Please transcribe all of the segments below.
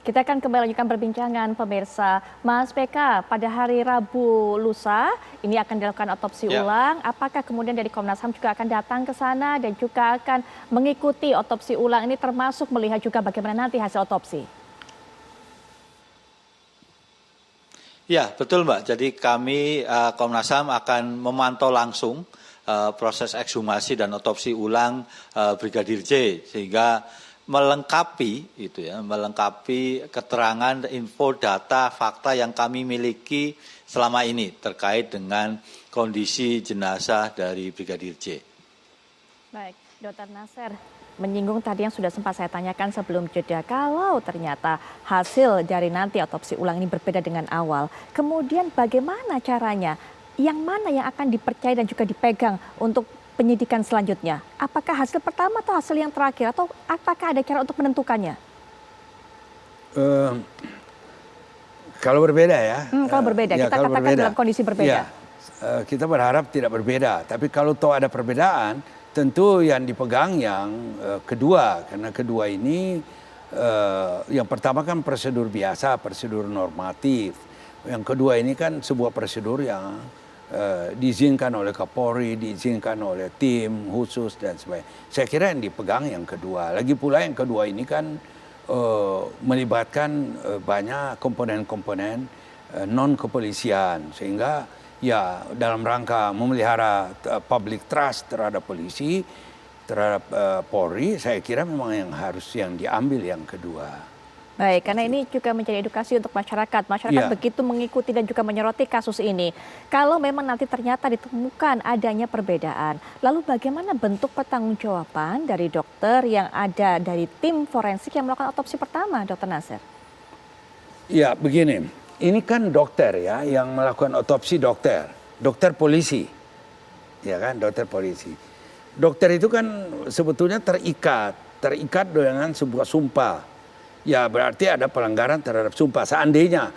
Kita akan kembali lanjutkan perbincangan pemirsa. Mas PK, pada hari Rabu lusa ini akan dilakukan otopsi ulang. Apakah kemudian dari Komnas HAM juga akan datang ke sana dan juga akan mengikuti otopsi ulang ini, termasuk melihat juga bagaimana nanti hasil otopsi? Ya, betul Mbak. Jadi kami Komnas HAM akan memantau langsung proses ekshumasi dan otopsi ulang Brigadir J, sehingga melengkapi melengkapi keterangan, info, data, fakta yang kami miliki selama ini terkait dengan kondisi jenazah dari Brigadir J. Baik, Dr. Nasir menyinggung tadi yang sudah sempat saya tanyakan sebelum jeda, kalau ternyata hasil dari nanti otopsi ulang ini berbeda dengan awal, kemudian bagaimana caranya? Yang mana yang akan dipercaya dan juga dipegang untuk penyidikan selanjutnya? Apakah hasil pertama atau hasil yang terakhir? Atau apakah ada cara untuk menentukannya? Kalau berbeda ya. Kalau berbeda, kita katakan berbeda. Dalam kondisi berbeda. Ya, kita berharap tidak berbeda. Tapi kalau toh ada perbedaan, tentu yang dipegang yang kedua. Karena kedua ini, yang pertama kan prosedur biasa, prosedur normatif. Yang kedua ini kan sebuah prosedur yang diizinkan oleh Kapolri, diizinkan oleh tim khusus dan sebagainya. Saya kira yang dipegang yang kedua. Lagi pula yang kedua ini kan melibatkan banyak komponen-komponen non-kepolisian, sehingga ya dalam rangka memelihara public trust terhadap polisi, terhadap Polri, saya kira memang yang diambil yang kedua. Baik, karena ini juga menjadi edukasi untuk masyarakat. Masyarakat begitu mengikuti dan juga menyoroti kasus ini. Kalau memang nanti ternyata ditemukan adanya perbedaan, lalu bagaimana bentuk pertanggungjawaban dari dokter yang ada dari tim forensik yang melakukan otopsi pertama, Dr. Nasir? Ya, begini. Ini kan dokter ya yang melakukan otopsi, dokter polisi. Ya kan, dokter polisi. Dokter itu kan sebetulnya terikat dengan sebuah sumpah. Ya berarti ada pelanggaran terhadap sumpah. Seandainya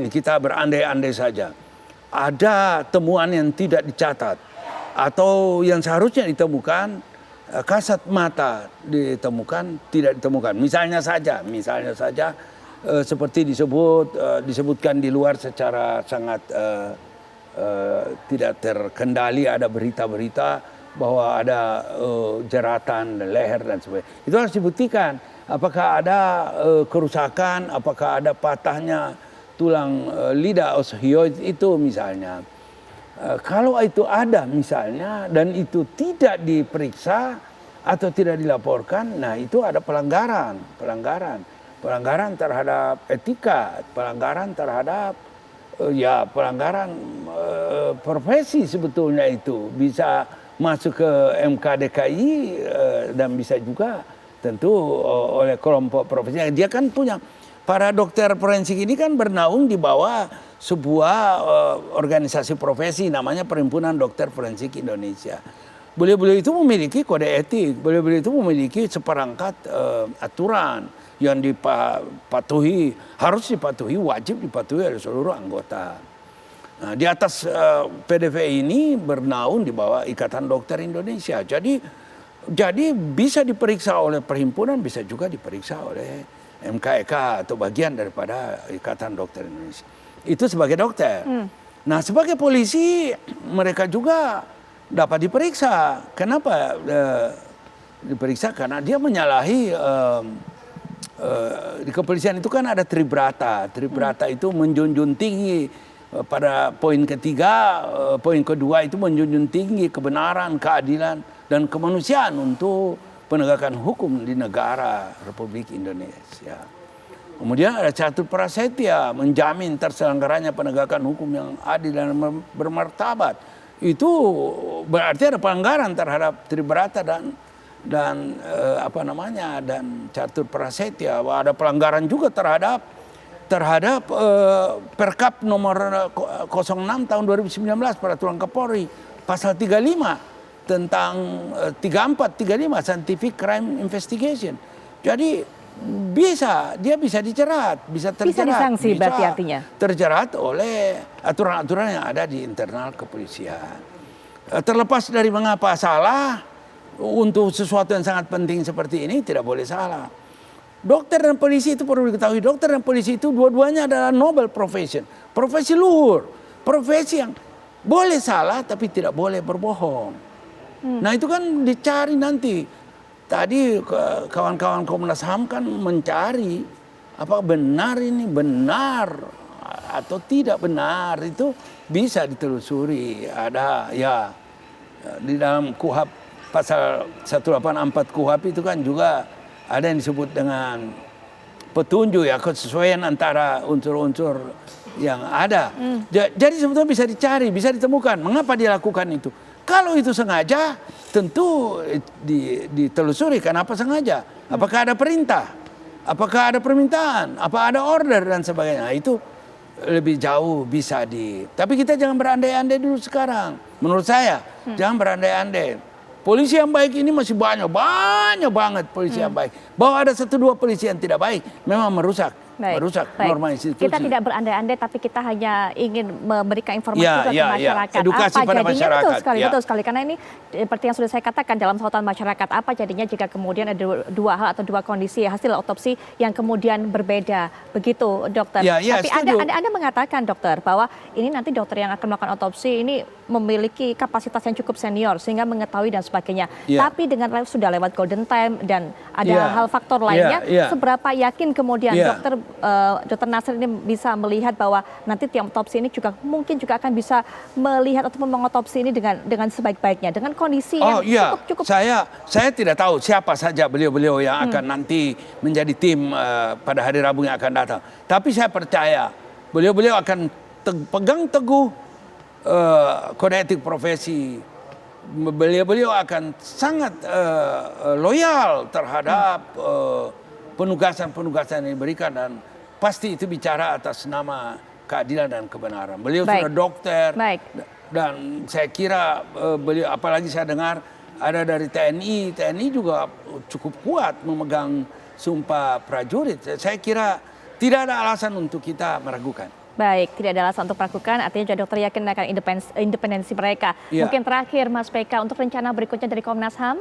ini kita berandai-andai saja, ada temuan yang tidak dicatat atau yang seharusnya ditemukan, kasat mata ditemukan, tidak ditemukan. Misalnya saja seperti disebutkan di luar secara sangat tidak terkendali, ada berita-berita bahwa ada jeratan leher dan sebagainya. Itu harus dibuktikan. Apakah ada kerusakan, apakah ada patahnya tulang lidah osteoid itu misalnya. Kalau itu ada misalnya dan itu tidak diperiksa atau tidak dilaporkan, nah itu ada pelanggaran terhadap etika, pelanggaran terhadap pelanggaran profesi sebetulnya itu bisa masuk ke MK DKI dan bisa juga tentu oleh kelompok profesi. Dia kan punya, para dokter forensik ini kan bernaung di bawah sebuah organisasi profesi namanya Perhimpunan Dokter Forensik Indonesia. Beliau-beliau itu memiliki kode etik, beliau-beliau itu memiliki seperangkat aturan yang harus dipatuhi, wajib dipatuhi oleh seluruh anggota. Nah, di atas PDV ini bernaung di bawah Ikatan Dokter Indonesia. Jadi bisa diperiksa oleh perhimpunan, bisa juga diperiksa oleh MKEK atau bagian daripada Ikatan Dokter Indonesia. Itu sebagai dokter. Nah, sebagai polisi mereka juga dapat diperiksa. Kenapa diperiksa? Karena dia menyalahi, di kepolisian itu kan ada tribrata. Tribrata itu menjunjung tinggi pada poin ketiga, poin kedua itu menjunjung tinggi kebenaran, keadilan, dan kemanusiaan untuk penegakan hukum di negara Republik Indonesia. Kemudian ada catur prasetya, menjamin terselenggaranya penegakan hukum yang adil dan bermartabat. Itu berarti ada pelanggaran terhadap tribrata dan catur prasetya. Ada pelanggaran juga terhadap Perkap nomor 06 tahun 2019 peraturan Kapolri pasal 35 tentang 34, 35 Scientific Crime Investigation. Jadi dia bisa dijerat, bisa disanksi berarti artinya. Terjerat oleh aturan-aturan yang ada di internal kepolisian. Terlepas dari mengapa salah, untuk sesuatu yang sangat penting seperti ini tidak boleh salah. dokter dan polisi itu perlu diketahui, dokter dan polisi itu dua-duanya adalah noble profession, profesi luhur, profesi yang boleh salah tapi tidak boleh berbohong. Nah itu kan dicari nanti. Tadi kawan-kawan Komnas HAM kan mencari apa benar ini benar atau tidak benar, itu bisa ditelusuri. Ada ya di dalam KUHP pasal 184 KUHP itu kan juga ada yang disebut dengan petunjuk ya, kesesuaian antara unsur-unsur yang ada. Jadi sebetulnya bisa dicari, bisa ditemukan mengapa dia lakukan itu. Kalau itu sengaja tentu ditelusuri kenapa sengaja. Apakah ada perintah? Apakah ada permintaan? Apa ada order dan sebagainya. Nah, itu lebih jauh bisa Tapi kita jangan berandai-andai dulu sekarang. Menurut saya jangan berandai-andai. Polisi yang baik ini masih banyak banget polisi yang baik. Bahwa ada 1-2 polisi yang tidak baik memang merusak norma institusi. Kita tidak berandai-andai, tapi kita hanya ingin memberikan informasi ke masyarakat. Edukasi apa pada jadinya? masyarakat. Betul sekali. Karena ini seperti yang sudah saya katakan dalam sorotan masyarakat, apa jadinya jika kemudian ada 2 hal atau 2 kondisi hasil otopsi yang kemudian berbeda, begitu dokter. Tapi Anda mengatakan dokter bahwa ini nanti dokter yang akan melakukan otopsi ini memiliki kapasitas yang cukup senior sehingga mengetahui dan sebagainya. Tapi dengan sudah lewat golden time dan ada hal faktor lainnya, seberapa yakin kemudian Dr. Nasir ini bisa melihat bahwa nanti tiap otopsi ini juga mungkin juga akan bisa melihat atau mengotopsi ini dengan sebaik-baiknya dengan kondisi yang cukup. Saya tidak tahu siapa saja beliau-beliau yang akan nanti menjadi tim pada hari Rabu yang akan datang. Tapi saya percaya beliau-beliau akan pegang teguh kode etik profesi. Beliau akan sangat loyal terhadap penugasan-penugasan yang diberikan dan pasti itu bicara atas nama keadilan dan kebenaran. Beliau sudah dokter dan saya kira beliau, apalagi saya dengar ada dari TNI juga cukup kuat memegang sumpah prajurit. Saya kira tidak ada alasan untuk kita meragukan. Baik, tidak ada alasan untuk meragukan, artinya juga dokter yakin akan independensi mereka. Mungkin terakhir Mas PK, untuk rencana berikutnya dari Komnas HAM?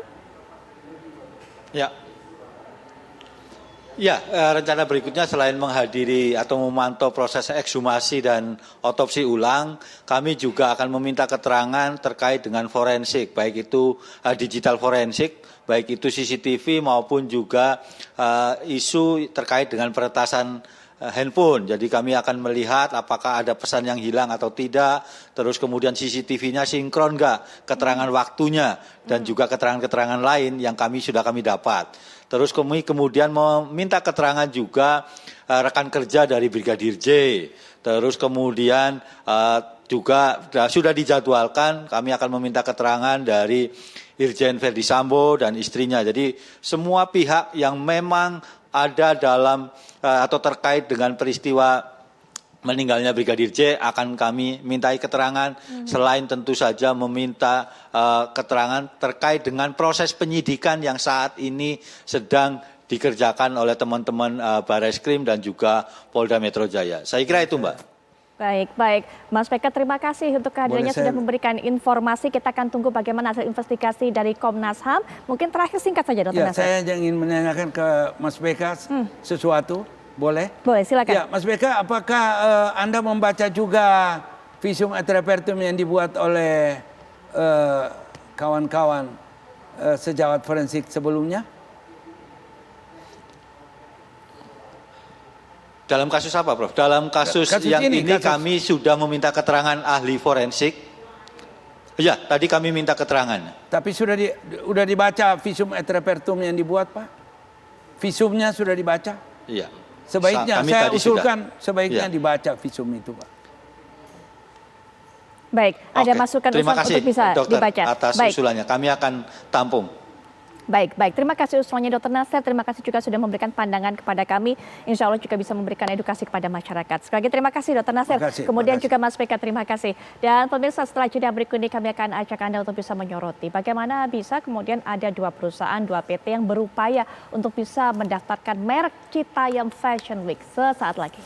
Ya, rencana berikutnya selain menghadiri atau memantau proses ekshumasi dan otopsi ulang, kami juga akan meminta keterangan terkait dengan forensik, baik itu digital forensik, baik itu CCTV maupun juga isu terkait dengan peretasan handphone. Jadi kami akan melihat apakah ada pesan yang hilang atau tidak, terus kemudian CCTV-nya sinkron nggak, keterangan waktunya, dan juga keterangan-keterangan lain yang kami dapat. Terus kami kemudian meminta keterangan juga rekan kerja dari Brigadir J. Terus kemudian juga sudah dijadwalkan kami akan meminta keterangan dari Irjen Verdi Sambo dan istrinya. Jadi semua pihak yang memang ada dalam atau terkait dengan peristiwa meninggalnya Brigadir J akan kami mintai keterangan, selain tentu saja meminta keterangan terkait dengan proses penyidikan yang saat ini sedang dikerjakan oleh teman-teman Barreskrim dan juga Polda Metro Jaya. Saya kira itu, Mbak. Baik. Mas PK, terima kasih untuk kehadirannya sudah memberikan informasi. Kita akan tunggu bagaimana hasil investigasi dari Komnas HAM. Mungkin terakhir singkat saja, Dr. Nasir. Saya ingin menanyakan ke Mas PK sesuatu. Boleh? Boleh, silakan. Ya, Mas BK, apakah Anda membaca juga visum et repertum yang dibuat oleh kawan-kawan sejawat forensik sebelumnya? Dalam kasus apa, Prof? Dalam kasus yang ini kami sudah meminta keterangan ahli forensik. Ya, tadi kami minta keterangan. Tapi sudah dibaca visum et repertum yang dibuat, Pak? Visumnya sudah dibaca? Iya. Sebaiknya saya usulkan sebaiknya dibaca visum itu, Pak. Baik, ada masukan untuk bisa dokter, dibaca. Atas usulannya, kami akan tampung. Baik. Terima kasih usulannya Dr. Nasir. Terima kasih juga sudah memberikan pandangan kepada kami. Insya Allah juga bisa memberikan edukasi kepada masyarakat. Sekali lagi terima kasih Dr. Nasir. Kemudian juga Mas PK, terima kasih. Dan pemirsa, setelah jeda berikut ini kami akan ajak Anda untuk bisa menyoroti bagaimana bisa kemudian ada 2 perusahaan, 2 PT yang berupaya untuk bisa mendaftarkan merek Citayam Fashion Week sesaat lagi.